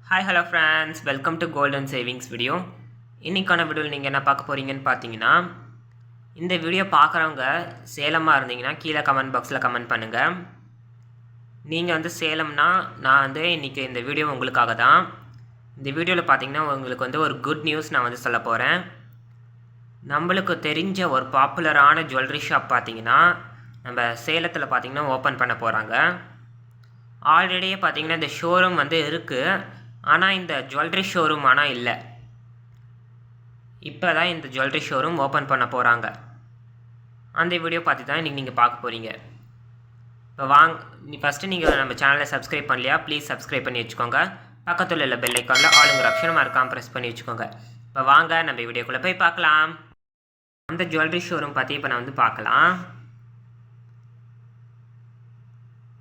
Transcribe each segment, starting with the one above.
Hi hello friends, welcome to golden savings video. இன்றைக்கான வீடியோவில் நீங்கள் என்ன பார்க்க போகிறீங்கன்னு பார்த்தீங்கன்னா, இந்த வீடியோ பார்க்குறவங்க சேலமாக இருந்தீங்கன்னா கீழே கமெண்ட் பாக்ஸில் கமெண்ட் பண்ணுங்கள். நீங்கள் வந்து சேலம்னா நான் வந்து இன்றைக்கி இந்த வீடியோ உங்களுக்காக தான். இந்த வீடியோவில் பார்த்தீங்கன்னா உங்களுக்கு வந்து ஒரு குட் நியூஸ் நான் வந்து சொல்ல போகிறேன். நம்மளுக்கு தெரிஞ்ச ஒரு பாப்புலரான ஜுவல்லரி ஷாப் பார்த்தீங்கன்னா நம்ம சேலத்தில் பார்த்தீங்கன்னா ஓப்பன் பண்ண போகிறாங்க. ஆல்ரெடியே பார்த்தீங்கன்னா இந்த ஷோரூம் வந்து இருக்குது, ஆனால் இந்த ஜுவல்லரி ஷோரூம் ஆனால் இல்லை. இப்போ தான் இந்த ஜுவல்லரி ஷோரூம் ஓப்பன் பண்ண போகிறாங்க. அந்த வீடியோ பார்த்து தான் இன்றைக்கி நீங்கள் பார்க்க போகிறீங்க. இப்போ ஃபஸ்ட்டு நீங்கள் நம்ம சேனலை சப்ஸ்கிரைப் பண்ணலையா, ப்ளீஸ் சப்ஸ்கிரைப் பண்ணி வச்சுக்கோங்க. பக்கத்தில் உள்ள பெல் ஐக்கானில் ஆளுங்கிற ஆப்ஷனை மறக்காமல் ப்ரெஸ் பண்ணி வச்சுக்கோங்க. இப்போ வாங்க நம்ம வீடியோக்குள்ளே போய் பார்க்கலாம். அந்த ஜுவல்லரி ஷோரூம் பற்றி இப்போ நான் வந்து பார்க்கலாம்.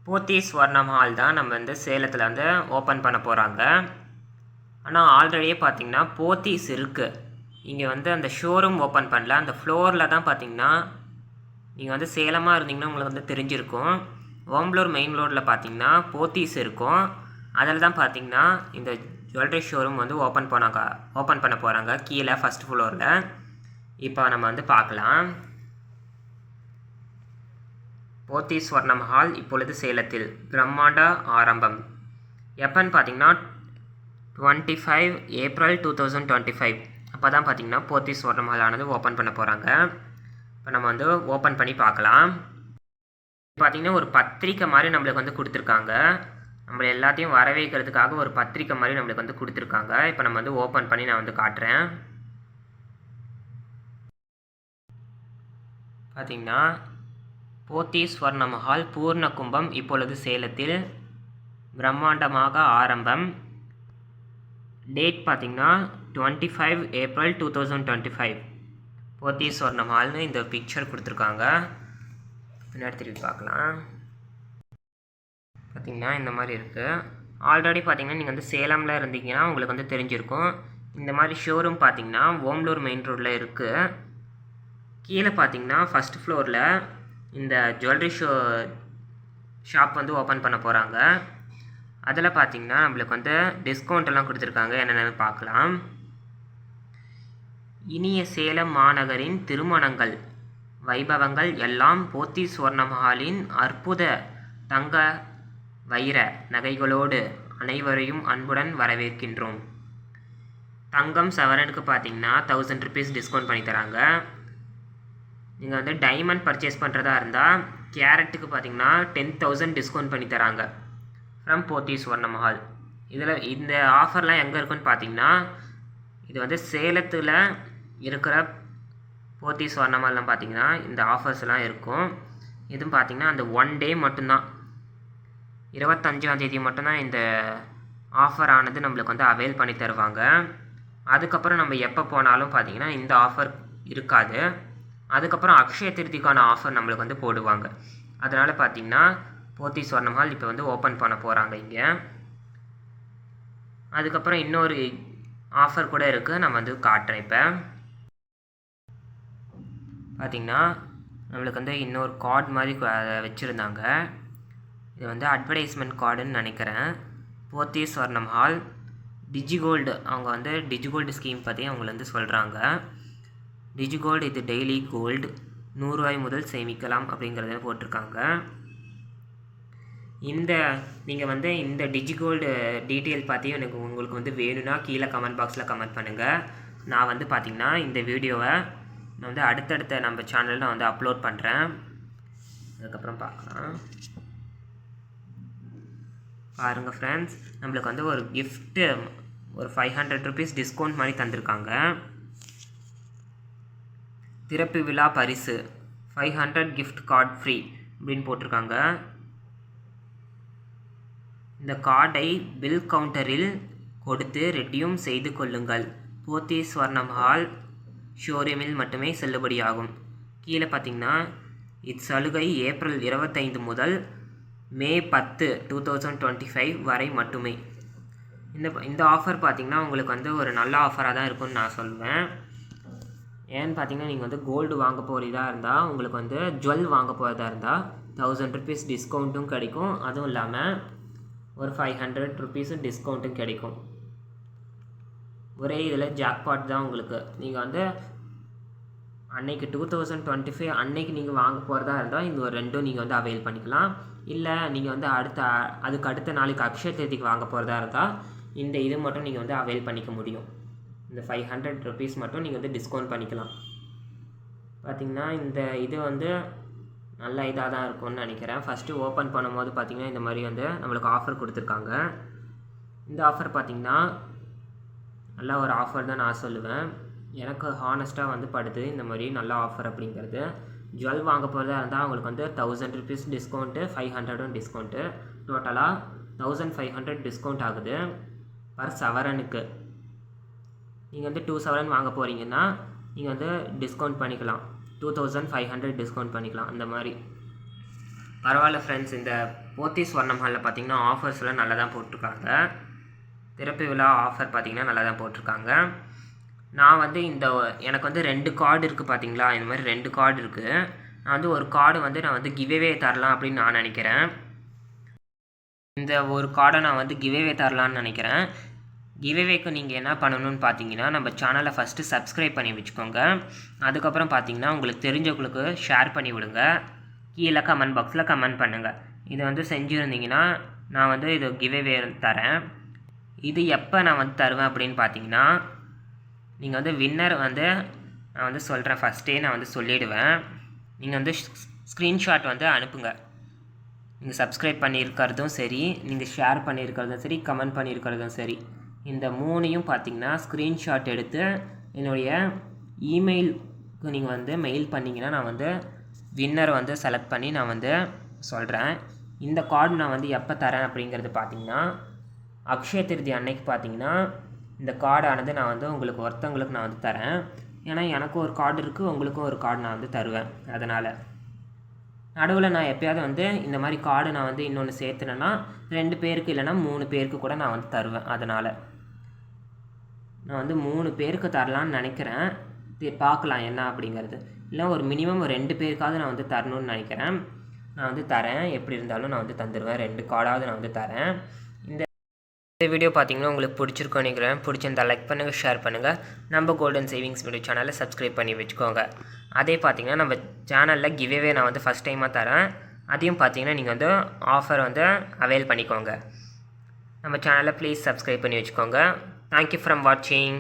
போத்தீஸ் ஸ்வர்ணம் ஹால் தான் நம்ம வந்து சேலத்தில் வந்து ஓப்பன் பண்ண போகிறாங்க. ஆனால் ஆல்ரெடியே பார்த்திங்கன்னா போத்தீஸ் இருக்குது, இங்கே வந்து அந்த ஷோரூம் ஓப்பன் பண்ணல. அந்த ஃப்ளோரில் தான் பார்த்திங்கன்னா நீங்கள் வந்து சேலமாக இருந்தீங்கன்னா உங்களுக்கு வந்து தெரிஞ்சிருக்கும். ஓம்பலூர் மெயின் ரோடில் பார்த்திங்கன்னா போத்தீஸ் இருக்கும். அதில் தான் பார்த்திங்கன்னா இந்த ஜுவல்லரி ஷோரூம் வந்து ஓப்பன் பண்ண போகிறாங்க கீழே ஃபஸ்ட் ஃப்ளோரில். இப்போ நம்ம வந்து பார்க்கலாம். போத்தீஸ் ஸ்வர்ணம் ஹால் இப்பொழுது சேலத்தில் பிரம்மாண்ட ஆரம்பம். எப்போன்னு பார்த்தீங்கன்னா 25 ஏப்ரல் 2025 அப்போ தான் பார்த்தீங்கன்னா போத்தீஸ் ஸ்வர்ணம் ஹால் ஆனது ஓப்பன் பண்ண போகிறாங்க. இப்போ நம்ம வந்து ஓப்பன் பண்ணி பார்க்கலாம். பார்த்திங்கன்னா ஒரு பத்திரிக்கை மாதிரி நம்மளுக்கு வந்து கொடுத்துருக்காங்க. நம்மளை எல்லாத்தையும் வரவேற்கிறதுக்காக ஒரு பத்திரிக்கை மாதிரி நம்மளுக்கு வந்து கொடுத்துருக்காங்க. இப்போ நம்ம வந்து ஓப்பன் பண்ணி நான் வந்து காட்டுறேன். பார்த்திங்கன்னா போத்தீஸ் ஸ்வர்ணம் ஹால் பூர்ண கும்பம் இப்பொழுது சேலத்தில் பிரம்மாண்டமாக ஆரம்பம். டேட் பார்த்திங்கன்னா 25 ஏப்ரல் 2025. போத்தீஸ் ஸ்வர்ணம் ஹால்னு இந்த பிக்சர் கொடுத்துருக்காங்க. பின்னாடி திருப்பி பார்க்கலாம். பார்த்திங்கன்னா இந்த மாதிரி இருக்குது. ஆல்ரெடி பார்த்திங்கன்னா நீங்கள் வந்து சேலமில் இருந்தீங்கன்னா உங்களுக்கு வந்து தெரிஞ்சிருக்கும். இந்த மாதிரி ஷோரூம் பார்த்திங்கன்னா ஓம்பலூர் மெயின் ரோடில் இருக்குது. கீழே பார்த்திங்கன்னா ஃபஸ்ட் ஃப்ளோரில் இந்த ஜுவல்லரி ஷாப் வந்து ஓப்பன் பண்ண போகிறாங்க. அதில் பார்த்திங்கன்னா நம்மளுக்கு வந்து டிஸ்கவுண்ட் எல்லாம் கொடுத்துருக்காங்க. என்னென்னு பார்க்கலாம். இனிய சேலம் மாநகரின் திருமணங்கள் வைபவங்கள் எல்லாம் போத்தீஸ் ஸ்வர்ணம் ஹாலின் அற்புத தங்க வைர நகைகளோடு அனைவரையும் அன்புடன் வரவேற்கின்றோம். தங்கம் சவரனுக்கு பார்த்திங்கன்னா 1000 ருபீஸ் டிஸ்கவுண்ட் பண்ணி தராங்க. நீங்கள் வந்து டைமண்ட் பர்ச்சேஸ் பண்ணுறதா இருந்தால் கேரட்டுக்கு பார்த்திங்கன்னா 10,000 டிஸ்கவுண்ட் பண்ணி தராங்க ஃப்ரம் போத்தீஸ் ஸ்வர்ணம் ஹால். இதில் இந்த ஆஃபர்லாம் எங்கே இருக்குன்னு பார்த்திங்கன்னா இது வந்து சேலத்தில் இருக்கிற போத்தீஸ் ஸ்வர்ணம் ஹால்லாம் பார்த்திங்கன்னா இந்த ஆஃபர்ஸ்லாம் இருக்கும். இதுவும் பார்த்திங்கன்னா அந்த 1 டே மட்டும்தான், 25ஆம் தேதி மட்டும்தான் இந்த ஆஃபர் ஆனது நம்மளுக்கு வந்து அவைல் பண்ணி தருவாங்க. அதுக்கப்புறம் நம்ம எப்போ போனாலும் பார்த்திங்கன்னா இந்த ஆஃபர் இருக்காது. அதுக்கப்புறம் அக்ஷய திருதிக்கான ஆஃபர் நம்மளுக்கு வந்து போடுவாங்க. அதனால் பார்த்திங்கன்னா போத்தீஸ் ஸ்வர்ணம் ஹால் இப்போ வந்து ஓப்பன் பண்ண போகிறாங்க இங்கே. அதுக்கப்புறம் இன்னொரு ஆஃபர் கூட இருக்குது, நான் வந்து காட்டுறேன். இப்போ பார்த்திங்கன்னா நம்மளுக்கு வந்து இன்னொரு கார்டு மாதிரி வச்சுருந்தாங்க. இது வந்து அட்வர்டைஸ்மெண்ட் கார்டுன்னு நினைக்கிறேன். போத்தீஸ் ஸ்வர்ணம் ஹால் டிஜிகோல்டு, அவங்க வந்து டிஜிகோல்டு ஸ்கீம் பற்றி அவங்க வந்து சொல்கிறாங்க. டிஜிகோல்டு இது டெய்லி கோல்டு 100 ரூபாய் முதல் சேமிக்கலாம் அப்படிங்கிறத போட்டிருக்காங்க. நீங்கள் வந்து இந்த டிஜிகோல்டு டீட்டெயில் பார்த்து உங்களுக்கு வந்து வேணும்னா கீழே கமெண்ட் பாக்ஸில் கமெண்ட் பண்ணுங்கள். நான் வந்து பார்த்திங்கன்னா இந்த வீடியோவை நான் வந்து அடுத்தடுத்த நம்ம சேனலில் நான் வந்து அப்லோட் பண்ணுறேன். அதுக்கப்புறம் பார்க்கலாம். பாருங்கள் ஃப்ரெண்ட்ஸ், நம்மளுக்கு வந்து ஒரு கிஃப்ட்டு ஒரு 500 ருபீஸ் டிஸ்கவுண்ட் மாதிரி தந்திருக்காங்க. திறப்பு விழா பரிசு 500 கிஃப்ட் கார்டு ஃப்ரீ அப்படின்னு போட்டிருக்காங்க. இந்த கார்டை பில் கவுண்டரில் கொடுத்து ரெடியூம் செய்து கொள்ளுங்கள். போத்தீஸ் ஸ்வர்ணம் ஹால் ஷோரூமில் மட்டுமே செல்லுபடியாகும். கீழே பார்த்திங்கன்னா இச்சலுகை ஏப்ரல் 25 முதல் மே 10, 2025 வரை மட்டுமே. இந்த ஆஃபர் பார்த்திங்கன்னா உங்களுக்கு வந்து ஒரு நல்ல ஆஃபராக தான் இருக்கும்னு நான் சொல்வேன். ஏன்னு பார்த்தீங்கன்னா நீங்கள் வந்து கோல்டு வாங்க போகிறதா இருந்தால் உங்களுக்கு வந்து ஜுவல் வாங்க போகிறதா இருந்தால் 1000 ருபீஸ் டிஸ்கவுண்ட்டும் கிடைக்கும். அதுவும் இல்லாமல் ஒரு 500 ருபீஸு டிஸ்கவுண்ட்டும் கிடைக்கும். ஒரே இதில் ஜாக்பாட் தான் உங்களுக்கு. நீங்கள் வந்து அன்னைக்கு 2025 அன்னைக்கு நீங்கள் வாங்க போகிறதா இருந்தால் இந்த ஒரு 2 நீங்கள் வந்து அவைல் பண்ணிக்கலாம். இல்லை நீங்கள் வந்து அதுக்கு அடுத்த நாளைக்கு அக்ஷய திருதிக்கு வாங்க போகிறதா இருந்தால் இந்த இது மட்டும் நீங்கள் வந்து அவைல் பண்ணிக்க முடியும். இந்த 500 ருபீஸ் மட்டும் நீங்கள் வந்து டிஸ்கவுண்ட் பண்ணிக்கலாம். பார்த்திங்கன்னா இந்த இது வந்து நல்ல இதாக தான் இருக்கும்னு நினைக்கிறேன். ஃபஸ்ட்டு ஓப்பன் பண்ணும்போது பார்த்திங்கன்னா இந்த மாதிரி வந்து நம்மளுக்கு ஆஃபர் கொடுத்துருக்காங்க. இந்த ஆஃபர் பார்த்திங்கன்னா நல்ல ஒரு ஆஃபர் தான் நான் சொல்லுவேன். எனக்கு ஹானஸ்ட்டாக வந்து படுது இந்த மாதிரி நல்ல ஆஃபர் அப்படிங்கிறது. ஜுவல் வாங்க போகிறதா இருந்தால் அவங்களுக்கு வந்து 1000 ருபீஸ் டிஸ்கவுண்ட்டு, 500 டிஸ்கவுண்ட்டு, டோட்டலாக 1500 டிஸ்கவுண்ட் ஆகுது பர் சவரனுக்கு. நீங்கள் வந்து 2 சவரன் வாங்க போகிறீங்கன்னா நீங்கள் வந்து டிஸ்கவுண்ட் பண்ணிக்கலாம், 2500 டிஸ்கவுண்ட் பண்ணிக்கலாம். அந்த மாதிரி பரவாயில்ல ஃப்ரெண்ட்ஸ். இந்த போத்தி ஸ்வர்ணம் ஹாலில் பார்த்திங்கன்னா ஆஃபர்ஸ்லாம் நல்லா தான் போட்டிருக்காங்க. திறப்பு விழா ஆஃபர் பார்த்திங்கன்னா நல்லா தான் போட்டிருக்காங்க. நான் வந்து எனக்கு வந்து 2 கார்டு இருக்குது பார்த்திங்களா, இந்த மாதிரி 2 கார்டு இருக்குது. நான் வந்து ஒரு கார்டு வந்து நான் வந்து கிவ்அவே தரலாம் அப்படின்னு நான் நினைக்கிறேன். இந்த ஒரு கார்டை நான் வந்து கிவ்அவே தரலான்னு நினைக்கிறேன். கிவ்அவேக்கு நீங்கள் என்ன பண்ணணும்னு பார்த்தீங்கன்னா நம்ம சேனலை ஃபஸ்ட்டு சப்ஸ்கிரைப் பண்ணி வச்சுக்கோங்க. அதுக்கப்புறம் பார்த்தீங்கன்னா உங்களுக்கு தெரிஞ்சவங்களுக்கு ஷேர் பண்ணி விடுங்க. கீழே கமெண்ட் பாக்ஸில் கமெண்ட் பண்ணுங்கள். இது வந்து செஞ்சுருந்தீங்கன்னா நான் வந்து இது கிவ்அவே தரேன். இது எப்போ நான் வந்து தருவேன் அப்படின்னு பார்த்தீங்கன்னா நீங்கள் வந்து வின்னர் வந்து நான் வந்து சொல்கிறேன், ஃபஸ்ட்டே நான் வந்து சொல்லிவிடுவேன். நீங்கள் வந்து ஸ்க்ரீன்ஷாட் வந்து அனுப்புங்க. நீங்கள் சப்ஸ்கிரைப் பண்ணியிருக்கிறதும் சரி, நீங்கள் ஷேர் பண்ணியிருக்கிறதும் சரி, கமெண்ட் பண்ணியிருக்கிறதும் சரி, இந்த 3ஐயும் பார்த்தீங்கன்னா ஸ்க்ரீன்ஷாட் எடுத்து என்னுடைய இமெயிலுக்கு நீங்கள் வந்து மெயில் பண்ணிங்கன்னா நான் வந்து வின்னர் வந்து செலக்ட் பண்ணி நான் வந்து சொல்கிறேன். இந்த கார்டு நான் வந்து எப்போ தரேன் அப்படிங்கிறது பார்த்தீங்கன்னா அக்ஷய திருதி அன்னைக்கு பார்த்தீங்கன்னா இந்த கார்டானது நான் வந்து ஒருத்தவங்களுக்கு நான் வந்து தரேன். ஏன்னா எனக்கும் ஒரு கார்டு இருக்குது, உங்களுக்கும் ஒரு கார்டு நான் வந்து தருவேன். அதனால் நடுவில் நான் எப்போயாவது வந்து இந்த மாதிரி கார்டு நான் வந்து இன்னொன்று சேர்த்துனேன்னா 2 பேருக்கு இல்லைனா 3 பேருக்கு கூட நான் வந்து தருவேன். அதனால் நான் வந்து 3 பேருக்கு தரலான்னு நினைக்கிறேன். பார்க்கலாம் என்ன அப்படிங்கிறது. இல்லை ஒரு மினிமம் 2 பேருக்காவது நான் வந்து தரணும்னு நினைக்கிறேன். நான் வந்து தரேன், எப்படி இருந்தாலும் நான் வந்து தந்துடுவேன். 2 கார்டாவது நான் வந்து தரேன். இந்த வீடியோ பார்த்தீங்கன்னா உங்களுக்கு பிடிச்சிருக்கோன்னு நினைக்கிறேன். பிடிச்சிருந்தால் லைக் பண்ணுங்கள், ஷேர் பண்ணுங்கள். நம்ம கோல்டன் சேவிங்ஸ் வீடியோ சேனலை சப்ஸ்கிரைப் பண்ணி வச்சுக்கோங்க. அதே பார்த்தீங்கன்னா நம்ம சேனலில் கிவ்அவே நான் வந்து ஃபஸ்ட் டைமாக தரேன். அதையும் பார்த்தீங்கன்னா நீங்கள் வந்து ஆஃபர் வந்து அவைல் பண்ணிக்கோங்க. நம்ம சேனலை ப்ளீஸ் சப்ஸ்கிரைப் பண்ணி வச்சுக்கோங்க. தேங்க்யூ ஃப்ரம் வாட்சிங்.